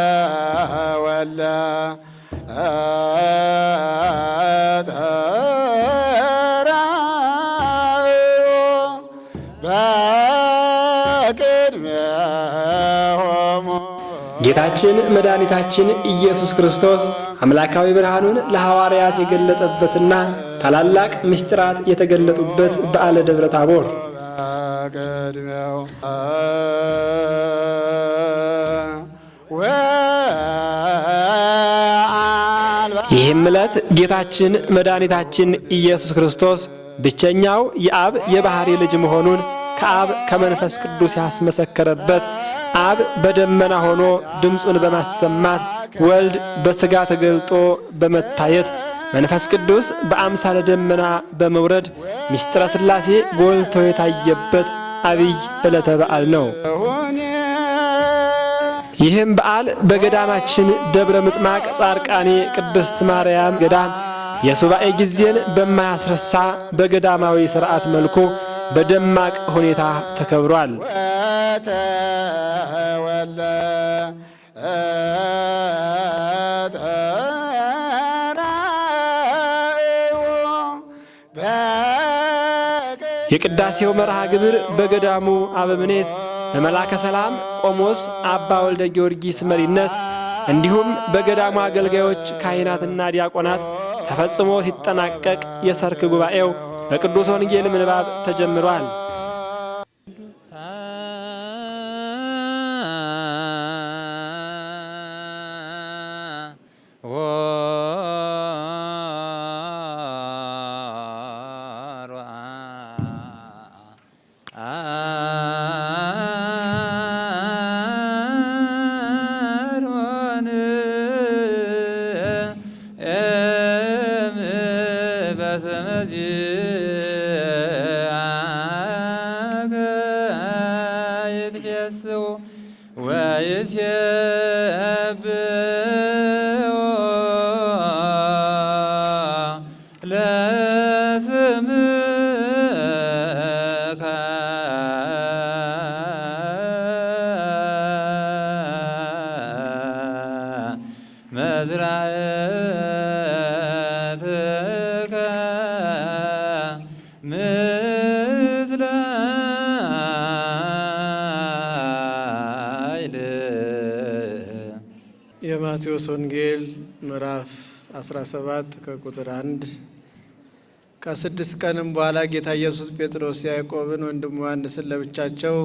ወተወለ ጌታችን መድኃኒታችን ኢየሱስ ክርስቶስ አምላካዊ ብርሃኑን ለሐዋርያት የገለጠበትና ታላላቅ ምስጢራት የተገለጡበት በዓለ ደብረ ታቦር። ይህም ዕለት ጌታችን መድኃኒታችን ኢየሱስ ክርስቶስ ብቸኛው የአብ የባሕርይ ልጅ መሆኑን ከአብ ከመንፈስ ቅዱስ ያስመሰከረበት፣ አብ በደመና ሆኖ ድምፁን በማሰማት ወልድ በሥጋ ተገልጦ በመታየት መንፈስ ቅዱስ በአምሳለ ደመና በመውረድ ምስጢረ ሥላሴ ጎልቶ የታየበት አብይ ዕለተ በዓል ነው። ይህም በዓል በገዳማችን ደብረ ምጥማቅ ጻርቃኔ ቅድስት ማርያም ገዳም የሱባኤ ጊዜን በማያስረሳ በገዳማዊ ሥርዓት መልኩ በደማቅ ሁኔታ ተከብሯል። የቅዳሴው መርሃ ግብር በገዳሙ አበምኔት በመላከ ሰላም ቆሞስ አባ ወልደ ጊዮርጊስ መሪነት እንዲሁም በገዳሙ አገልጋዮች ካህናትና ዲያቆናት ተፈጽሞ ሲጠናቀቅ የሰርክ ጉባኤው በቅዱስ ወንጌል ምንባብ ተጀምሯል። የማቴዎስ ወንጌል ምዕራፍ 17 ከቁጥር 1። ከ6 ቀንም በኋላ ጌታ ኢየሱስ ጴጥሮስ ያዕቆብን ወንድሙ ዮሐንስን ለብቻቸው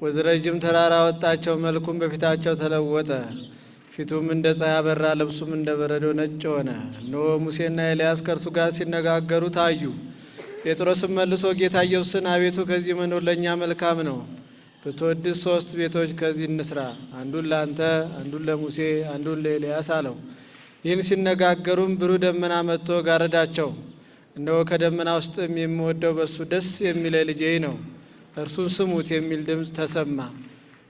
ወደ ረጅም ተራራ ወጣቸው። መልኩም በፊታቸው ተለወጠ፣ ፊቱም እንደ ፀሐይ አበራ፣ ልብሱም እንደ በረዶ ነጭ ሆነ። እነሆ ሙሴና ኤልያስ ከእርሱ ጋር ሲነጋገሩ ታዩ። ጴጥሮስም መልሶ ጌታ ኢየሱስን አቤቱ ከዚህ መኖር ለእኛ መልካም ነው። ብትወድስ 3 ቤቶች ከዚህ እንስራ፣ አንዱን ለአንተ፣ አንዱን ለሙሴ፣ አንዱን ለኤልያስ አለው። ይህን ሲነጋገሩም ብሩህ ደመና መጥቶ ጋረዳቸው። እነሆ ከደመና ውስጥም የምወደው በእርሱ ደስ የሚለኝ ልጄ ነው፣ እርሱን ስሙት የሚል ድምፅ ተሰማ።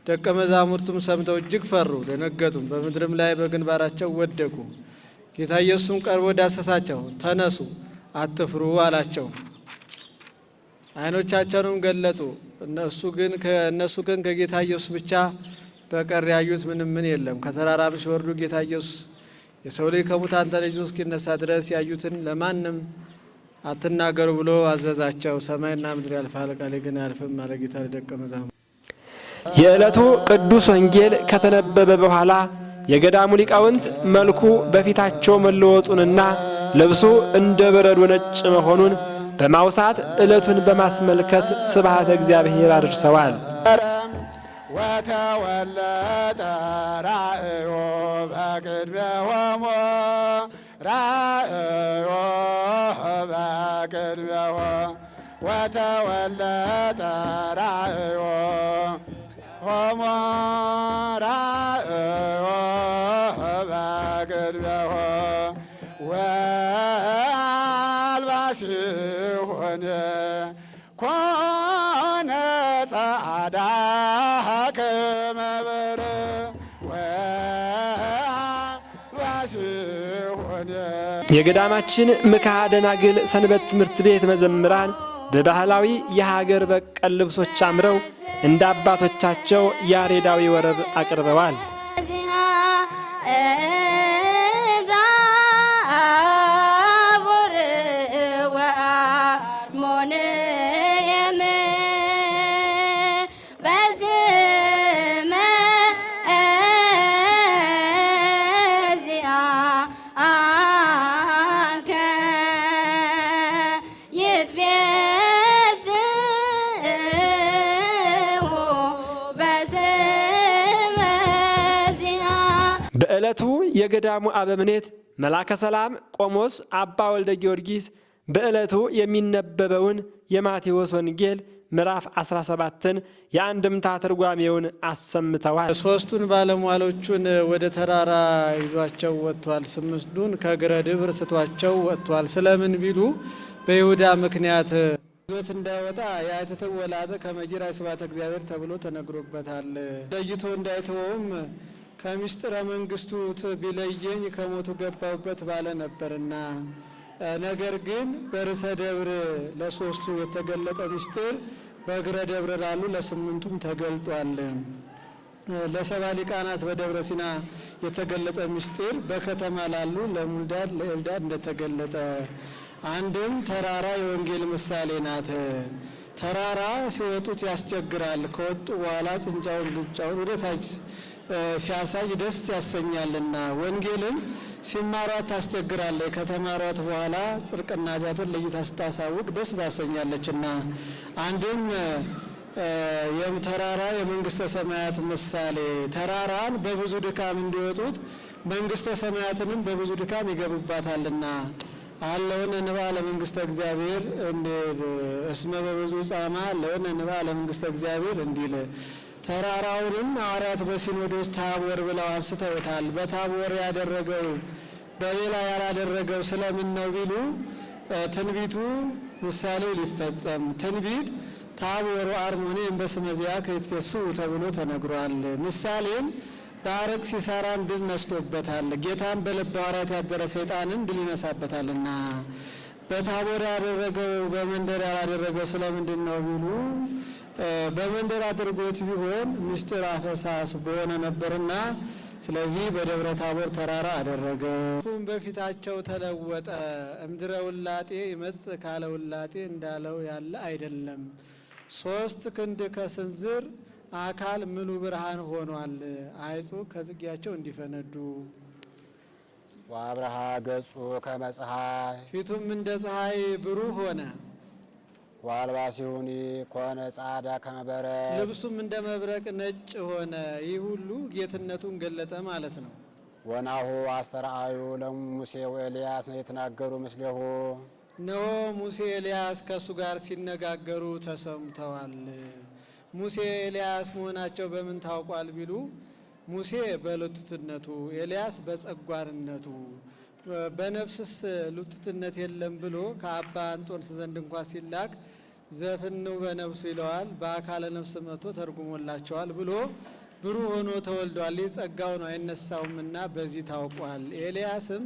ደቀ መዛሙርቱም ሰምተው እጅግ ፈሩ፣ ደነገጡም፣ በምድርም ላይ በግንባራቸው ወደቁ። ጌታ ኢየሱስም ቀርቦ ዳሰሳቸው፣ ተነሱ፣ አትፍሩ አላቸው። ዓይኖቻቸውንም ገለጡ። እነሱ ግን ከጌታ ኢየሱስ ብቻ በቀር ያዩት ምን የለም። ከተራራም ሲወርዱ ጌታ ኢየሱስ የሰው ልጅ ከሙታን ተለይቶ እስኪነሳ ድረስ ያዩትን ለማንም አትናገሩ ብሎ አዘዛቸው። ሰማይና ምድር ያልፋል፣ ቃሌ ግን አያልፍም አለ ጌታ ለደቀ መዛሙርቱ። የዕለቱ ቅዱስ ወንጌል ከተነበበ በኋላ የገዳሙ ሊቃውንት መልኩ በፊታቸው መለወጡንና ልብሱ እንደ በረዶ ነጭ መሆኑን በማውሳት ዕለቱን በማስመልከት ስብሐተ እግዚአብሔር አድርሰዋል። ወተወለጠ ራእዮ በቅድሜሆሙ ራእዮ በቅድሜሆሙ ወተወለጠ ራእዮ ሆሞ ራእዮ በቅድሜሆሙ ወአልባሲሆነ ኮነ ጸዓዳ ከመ በረድ ወአልባሲሆነ። የገዳማችን ምክሐ ደናግል ሰንበት ትምህርት ቤት መዘምራን በባህላዊ የሀገር በቀል ልብሶች አምረው እንደ አባቶቻቸው ያሬዳዊ ወረብ አቅርበዋል። በዕለቱ የገዳሙ አበምኔት መላከ ሰላም ቆሞስ አባ ወልደ ጊዮርጊስ በዕለቱ የሚነበበውን የማቴዎስ ወንጌል ምዕራፍ 17ን የአንድምታ ትርጓሜውን አሰምተዋል። ሦስቱን ባለሟሎቹን ወደ ተራራ ይዟቸው ወጥቷል። ስምንቱን ከእግረ ደብር ስቷቸው ወጥቷል። ስለምን ቢሉ በይሁዳ ምክንያት ዞት እንዳይወጣ የአይተተው ወላደ ከመጅራ ስብሐተ እግዚአብሔር ተብሎ ተነግሮበታል። ለይቶ እንዳይተወውም ከምስጢረ መንግስቱ ቢለየኝ ከሞቱ ገባሁበት ባለ ነበርና፣ ነገር ግን በርዕሰ ደብር ለሶስቱ የተገለጠ ምስጢር በእግረ ደብር ላሉ ለስምንቱም ተገልጧል። ለሰባ ሊቃናት በደብረ ሲና የተገለጠ ምስጢር በከተማ ላሉ ለሙልዳድ ለኤልዳድ እንደተገለጠ፣ አንድም ተራራ የወንጌል ምሳሌ ናት። ተራራ ሲወጡት ያስቸግራል። ከወጡ በኋላ ጭንጫውን ግጫውን ወደ ታች ሲያሳይ ደስ ያሰኛልና፣ ወንጌልም ሲማሯት ታስቸግራለች። ከተማሯት በኋላ ጽድቅና ኃጢአትን ለይታ ስታሳውቅ ደስ ታሰኛለችና፣ አንድም ተራራ የመንግስተ ሰማያት ምሳሌ፣ ተራራን በብዙ ድካም እንዲወጡት መንግስተ ሰማያትንም በብዙ ድካም ይገቡባታልና፣ አለውን እንባ ለመንግስተ እግዚአብሔር እስመ በብዙ ጻማ አለውን እንባ ለመንግስተ እግዚአብሔር እንዲል፣ ተራራውንም ሐዋርያት በሲኖዶስ ታቦር ብለው አንስተውታል። በታቦር ያደረገው በሌላ ያላደረገው ስለምን ነው ቢሉ፣ ትንቢቱ ምሳሌው ሊፈጸም፣ ትንቢት ታቦር አርሞኔም በስመ ዚአከ ይትፌስሑ ተብሎ ተነግሯል። ምሳሌም በአረቅ ሲሳራን ድል ነስቶበታል። ጌታም በልበ ሐዋርያት ያደረ ሰይጣንን ድል ይነሳበታልና፣ በታቦር ያደረገው በመንደር ያላደረገው ስለምንድን ነው ቢሉ፣ በመንደር አድርጎት ቢሆን ምስጢር አፈሳስ በሆነ ነበርና፣ ስለዚህ በደብረ ታቦር ተራራ አደረገ። በፊታቸው ተለወጠ። እምድረ ውላጤ ይመጽእ ካለ ውላጤ እንዳለው ያለ አይደለም። 3 ክንድ ከስንዝር አካል ምሉ ብርሃን ሆኗል። አይጹ ከጽጌያቸው እንዲፈነዱ፣ ወአብርሃ ገጹ ከመ ፀሐይ ፊቱም እንደ ፀሐይ ብሩህ ሆነ። ወአልባሲሁኒ ኮነ ጻዕዳ ከመ በረድ ልብሱም እንደ መብረቅ ነጭ ሆነ። ይህ ሁሉ ጌትነቱን ገለጠ ማለት ነው። ወናሁ አስተርአዩ ለሙሴ ወኤልያስ የተናገሩ ምስሌሁ፣ እነሆ ሙሴ ኤልያስ ከእሱ ጋር ሲነጋገሩ ተሰምተዋል። ሙሴ ኤልያስ መሆናቸው በምን ታውቋል ቢሉ፣ ሙሴ በልቱትነቱ ኤልያስ በጸጓርነቱ። በነፍስስ ልቱትነት የለም ብሎ ከአባ አንጦንስ ዘንድ እንኳ ሲላክ ዘፍነው በነፍሱ ይለዋል። በአካለ ነፍስ መጥቶ ተርጉሞላቸዋል ብሎ ብሩህ ሆኖ ተወልዷል። ይህ ጸጋው ነው አይነሳውምና በዚህ ታውቋል። ኤልያስም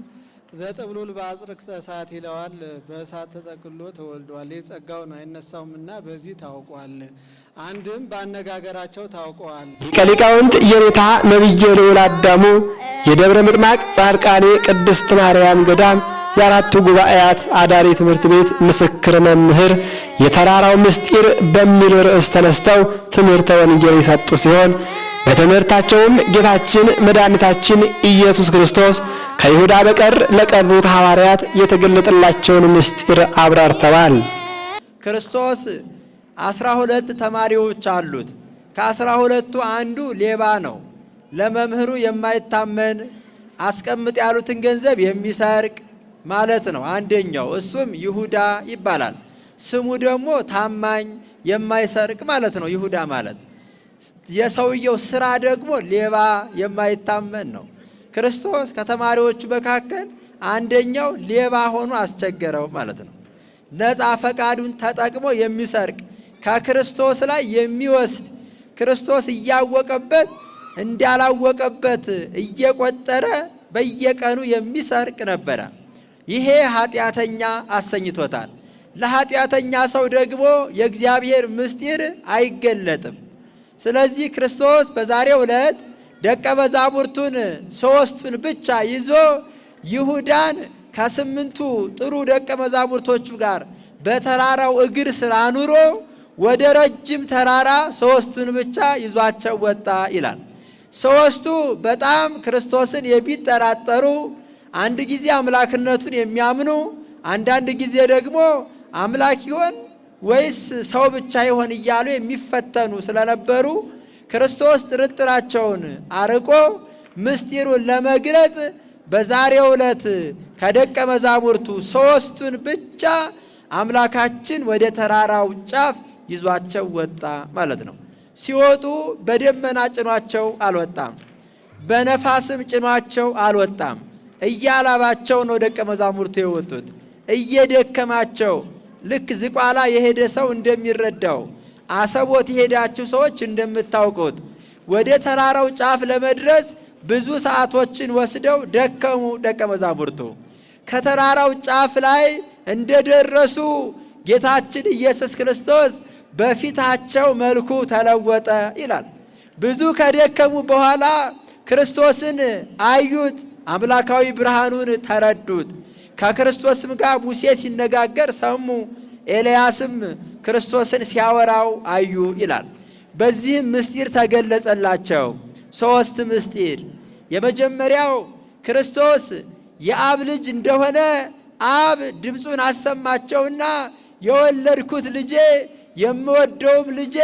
ዘጥብሉል በአጽርቅተ እሳት ይለዋል። በእሳት ተጠቅሎ ተወልዷል። ይህ ጸጋው ነው አይነሳውምና በዚህ ታውቋል። አንድም ባነጋገራቸው ታውቀዋል። ሊቀ ሊቃውንት የኔታ ነቢየ ልዑል አዳሙ የደብረ ምጥማቅ ጻድቃኔ ቅድስት ማርያም ገዳም የአራቱ ጉባኤያት አዳሪ ትምህርት ቤት ምስክር መምህር የተራራው ምስጢር በሚል ርዕስ ተነስተው ትምህርተ ወንጌል የሰጡ ሲሆን በትምህርታቸውም ጌታችን መድኃኒታችን ኢየሱስ ክርስቶስ ከይሁዳ በቀር ለቀሩት ሐዋርያት የተገለጠላቸውን ምስጢር አብራርተዋል። ክርስቶስ 12 ተማሪዎች አሉት። ከ12ቱ አንዱ ሌባ ነው። ለመምህሩ የማይታመን አስቀምጥ ያሉትን ገንዘብ የሚሰርቅ ማለት ነው አንደኛው። እሱም ይሁዳ ይባላል። ስሙ ደግሞ ታማኝ የማይሰርቅ ማለት ነው ይሁዳ ማለት። የሰውየው ስራ ደግሞ ሌባ የማይታመን ነው። ክርስቶስ ከተማሪዎቹ መካከል አንደኛው ሌባ ሆኖ አስቸገረው ማለት ነው። ነፃ ፈቃዱን ተጠቅሞ የሚሰርቅ ከክርስቶስ ላይ የሚወስድ ክርስቶስ እያወቀበት እንዳላወቀበት እየቆጠረ በየቀኑ የሚሰርቅ ነበረ። ይሄ ኃጢአተኛ አሰኝቶታል። ለኃጢአተኛ ሰው ደግሞ የእግዚአብሔር ምስጢር አይገለጥም። ስለዚህ ክርስቶስ በዛሬው ዕለት ደቀ መዛሙርቱን ሦስቱን ብቻ ይዞ ይሁዳን ከ8ቱ ጥሩ ደቀ መዛሙርቶቹ ጋር በተራራው እግር ስር አኑሮ ወደ ረጅም ተራራ ሦስቱን ብቻ ይዟቸው ወጣ ይላል። ሦስቱ በጣም ክርስቶስን የሚጠራጠሩ፣ አንድ ጊዜ አምላክነቱን የሚያምኑ፣ አንዳንድ ጊዜ ደግሞ አምላክ ይሆን ወይስ ሰው ብቻ ይሆን እያሉ የሚፈተኑ ስለነበሩ ክርስቶስ ጥርጥራቸውን አርቆ ምስጢሩን ለመግለጽ በዛሬው ዕለት ከደቀ መዛሙርቱ ሦስቱን ብቻ አምላካችን ወደ ተራራው ጫፍ ይዟቸው ወጣ ማለት ነው። ሲወጡ በደመና ጭኗቸው አልወጣም፣ በነፋስም ጭኗቸው አልወጣም። እያላባቸው ነው ደቀ መዛሙርቱ የወጡት። እየደከማቸው ልክ ዝቋላ የሄደ ሰው እንደሚረዳው፣ አሰቦት የሄዳችሁ ሰዎች እንደምታውቁት ወደ ተራራው ጫፍ ለመድረስ ብዙ ሰዓቶችን ወስደው ደከሙ ደቀ መዛሙርቱ። ከተራራው ጫፍ ላይ እንደደረሱ ጌታችን ኢየሱስ ክርስቶስ በፊታቸው መልኩ ተለወጠ ይላል። ብዙ ከደከሙ በኋላ ክርስቶስን አዩት፣ አምላካዊ ብርሃኑን ተረዱት። ከክርስቶስም ጋር ሙሴ ሲነጋገር ሰሙ፣ ኤልያስም ክርስቶስን ሲያወራው አዩ ይላል። በዚህም ምስጢር ተገለጸላቸው። 3 ምስጢር። የመጀመሪያው ክርስቶስ የአብ ልጅ እንደሆነ አብ ድምፁን አሰማቸውና የወለድኩት ልጄ የምወደውም ልጄ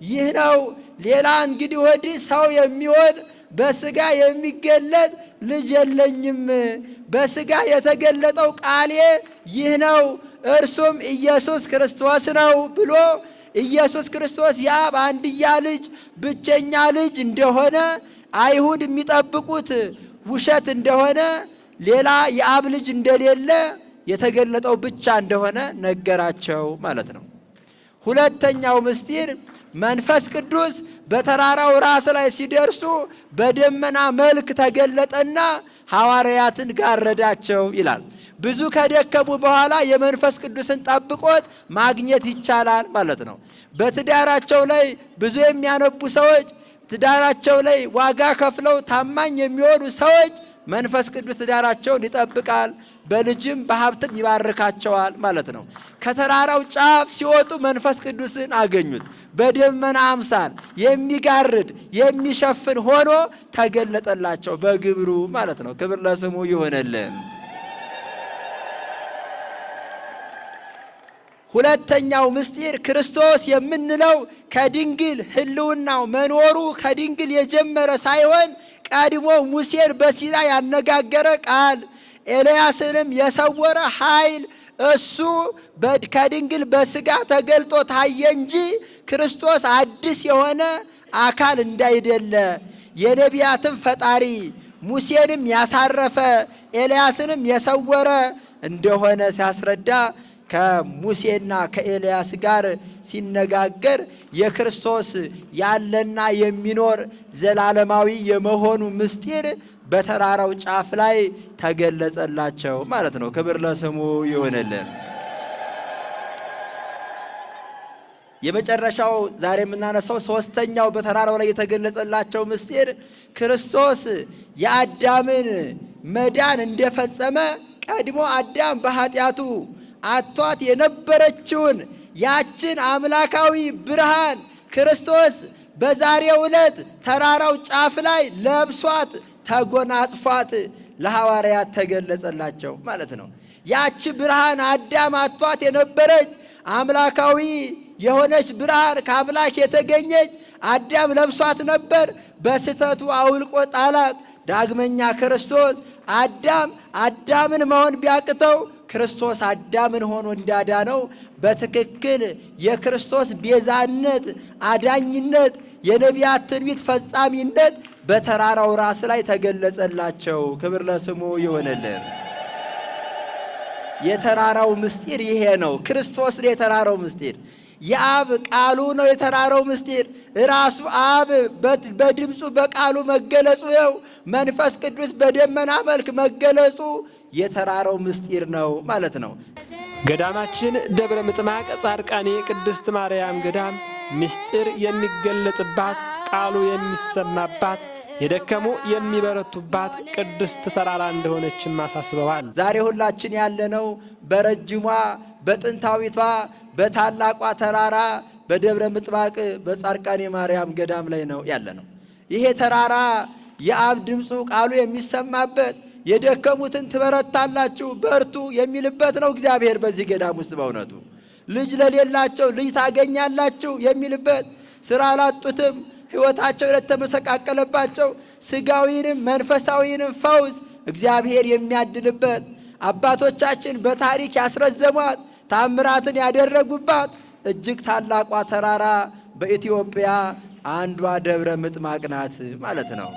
ይህ ነው፣ ሌላ እንግዲህ ወዲህ ሰው የሚሆን በሥጋ የሚገለጥ ልጅ የለኝም፣ በሥጋ የተገለጠው ቃሌ ይህ ነው፣ እርሱም ኢየሱስ ክርስቶስ ነው ብሎ ኢየሱስ ክርስቶስ የአብ አንድያ ልጅ ብቸኛ ልጅ እንደሆነ፣ አይሁድ የሚጠብቁት ውሸት እንደሆነ፣ ሌላ የአብ ልጅ እንደሌለ የተገለጠው ብቻ እንደሆነ ነገራቸው ማለት ነው። ሁለተኛው ምስጢር መንፈስ ቅዱስ በተራራው ራስ ላይ ሲደርሱ በደመና መልክ ተገለጠና ሐዋርያትን ጋረዳቸው ይላል። ብዙ ከደከሙ በኋላ የመንፈስ ቅዱስን ጠብቆት ማግኘት ይቻላል ማለት ነው። በትዳራቸው ላይ ብዙ የሚያነቡ ሰዎች፣ ትዳራቸው ላይ ዋጋ ከፍለው ታማኝ የሚሆኑ ሰዎች መንፈስ ቅዱስ ትዳራቸውን ይጠብቃል፣ በልጅም በሀብትም ይባርካቸዋል ማለት ነው። ከተራራው ጫፍ ሲወጡ መንፈስ ቅዱስን አገኙት። በደመና አምሳል የሚጋርድ የሚሸፍን ሆኖ ተገለጠላቸው በግብሩ ማለት ነው። ክብር ለስሙ ይሆንልን። ሁለተኛው ምስጢር ክርስቶስ የምንለው ከድንግል ሕልውናው መኖሩ ከድንግል የጀመረ ሳይሆን ቀድሞ ሙሴን በሲና ያነጋገረ ቃል ኤልያስንም የሰወረ ኃይል እሱ ከድንግል በሥጋ ተገልጦ ታየ እንጂ ክርስቶስ አዲስ የሆነ አካል እንዳይደለ የነቢያትም ፈጣሪ ሙሴንም ያሳረፈ ኤልያስንም የሰወረ እንደሆነ ሲያስረዳ ከሙሴና ከኤልያስ ጋር ሲነጋገር የክርስቶስ ያለና የሚኖር ዘላለማዊ የመሆኑ ምስጢር በተራራው ጫፍ ላይ ተገለጸላቸው ማለት ነው። ክብር ለስሙ ይሆንልን። የመጨረሻው ዛሬ የምናነሳው ሦስተኛው በተራራው ላይ የተገለጸላቸው ምስጢር ክርስቶስ የአዳምን መዳን እንደፈጸመ ቀድሞ አዳም በኃጢአቱ አጥቷት የነበረችውን ያችን አምላካዊ ብርሃን ክርስቶስ በዛሬው ዕለት ተራራው ጫፍ ላይ ለብሷት ተጎናጽፏት ለሐዋርያት ተገለጸላቸው ማለት ነው። ያቺ ብርሃን አዳም አጥቷት የነበረች አምላካዊ የሆነች ብርሃን ከአምላክ የተገኘች አዳም ለብሷት ነበር። በስተቱ አውልቆ ጣላት። ዳግመኛ ክርስቶስ አዳምን መሆን ቢያቅተው ክርስቶስ አዳምን ሆኖ እንዳዳነው በትክክል የክርስቶስ ቤዛነት፣ አዳኝነት፣ የነቢያት ትንቢት ፈጻሚነት በተራራው ራስ ላይ ተገለጸላቸው። ክብር ለስሙ ይሆንልን። የተራራው ምስጢር ይሄ ነው። ክርስቶስ ነው የተራራው ምስጢር። የአብ ቃሉ ነው የተራራው ምስጢር። ራሱ አብ በድምፁ በቃሉ መገለጹ ነው። መንፈስ ቅዱስ በደመና መልክ መገለጹ የተራራው ምስጢር ነው ማለት ነው። ገዳማችን ደብረ ምጥማቅ ጻድቃኔ ቅድስት ማርያም ገዳም ምስጢር የሚገለጥባት፣ ቃሉ የሚሰማባት፣ የደከሙ የሚበረቱባት ቅድስት ተራራ እንደሆነችም አሳስበዋል። ዛሬ ሁላችን ያለነው በረጅሟ በጥንታዊቷ በታላቋ ተራራ በደብረ ምጥማቅ በጻድቃኔ ማርያም ገዳም ላይ ነው ያለነው። ይሄ ተራራ የአብ ድምፁ ቃሉ የሚሰማበት፣ የደከሙትን ትበረታላችሁ በርቱ የሚልበት ነው እግዚአብሔር በዚህ ገዳም ውስጥ። በእውነቱ ልጅ ለሌላቸው ልጅ ታገኛላችሁ የሚልበት፣ ስራ ላጡትም ሕይወታቸው ለተመሰቃቀለባቸው ስጋዊንም መንፈሳዊንም ፈውስ እግዚአብሔር የሚያድልበት፣ አባቶቻችን በታሪክ ያስረዘሟት ታምራትን ያደረጉባት እጅግ ታላቋ ተራራ በኢትዮጵያ አንዷ ደብረ ምጥማቅ ናት ማለት ነው።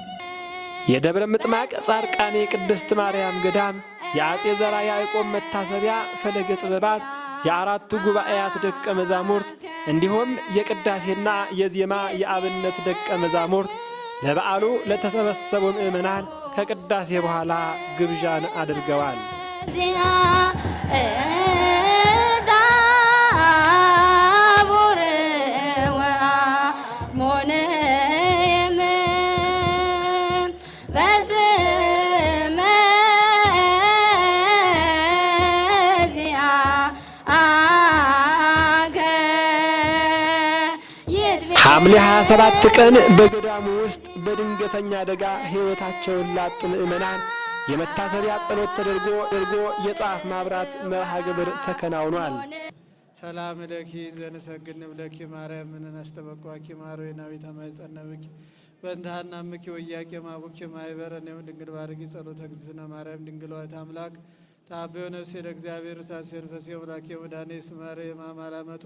የደብረ ምጥማቅ ጻድቃኔ ቅድስት ማርያም ገዳም የአጼ ዘርዓ ያዕቆብ መታሰቢያ ፈለገ ጥበባት የአራቱ ጉባኤያት ደቀ መዛሙርት እንዲሁም የቅዳሴና የዜማ የአብነት ደቀ መዛሙርት ለበዓሉ ለተሰበሰቡ ምእመናን ከቅዳሴ በኋላ ግብዣን አድርገዋል። ሐምሌ 27 ቀን በገዳሙ ውስጥ በድንገተኛ አደጋ ሕይወታቸውን ላጡ ምእመናን የመታሰቢያ ጸሎት ተደርጎ የጧፍ ማብራት መርሃ ግብር ተከናውኗል። ሰላም ለኪ ዘንሰግድ ለኪ ማርያም ምን አስተበቋኪ ማሮይናዊ ተማይጸነብኪ በእንታና ምኪ ወያቄ ማቡኪ ማይበረን ድንግል ባርኪ ጸሎተ እግዝእትነ ማርያም ድንግል ወላዲተ አምላክ ታበዮ ነፍሴ ለእግዚአብሔር ሳሴር ፈሴ ወላኬ ወዳኔ ስማረ የማማላመቱ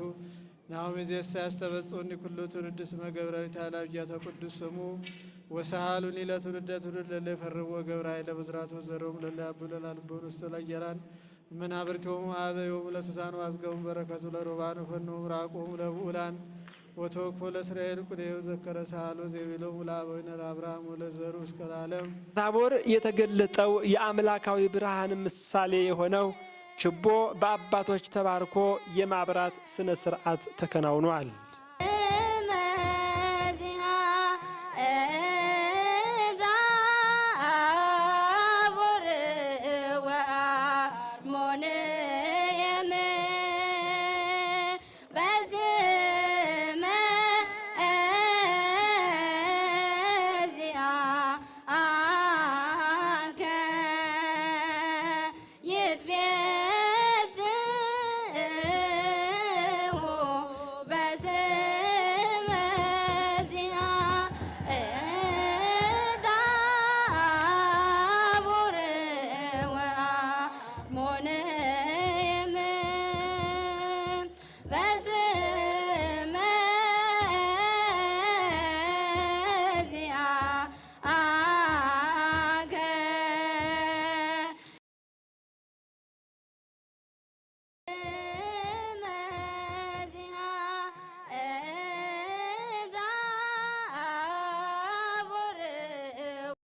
ናሁም ዜሳ ያስተበጽኡኒ ኩሉ ትውልድ እስመ ገብረሪት አላብያተ ቅዱስ ስሙ ወሰሃሉኒ ለትውልደ ትውልድ ለለ ፈርቦ ገብረ ኃይለ ብዝራቱ ዘሮም ለለ አብሎ ለልቦን ውስጥ ለየራን መናብርቲሆሙ አበዮሙ ለቱሳኑ አዝገሙ በረከቱ ለሮባን ፈኑ ምራቆሙ ለብኡላን ወተወክፎ ለእስራኤል ቁዴው ዘከረ ሳሃሎ ዘቢሎሙ ለአበዊነ ለአብርሃም ወለዘሩ እስከ ለዓለም። ታቦር የተገለጠው የአምላካዊ ብርሃን ምሳሌ የሆነው ችቦ በአባቶች ተባርኮ የማብራት ስነ ስርዓት ተከናውኗል።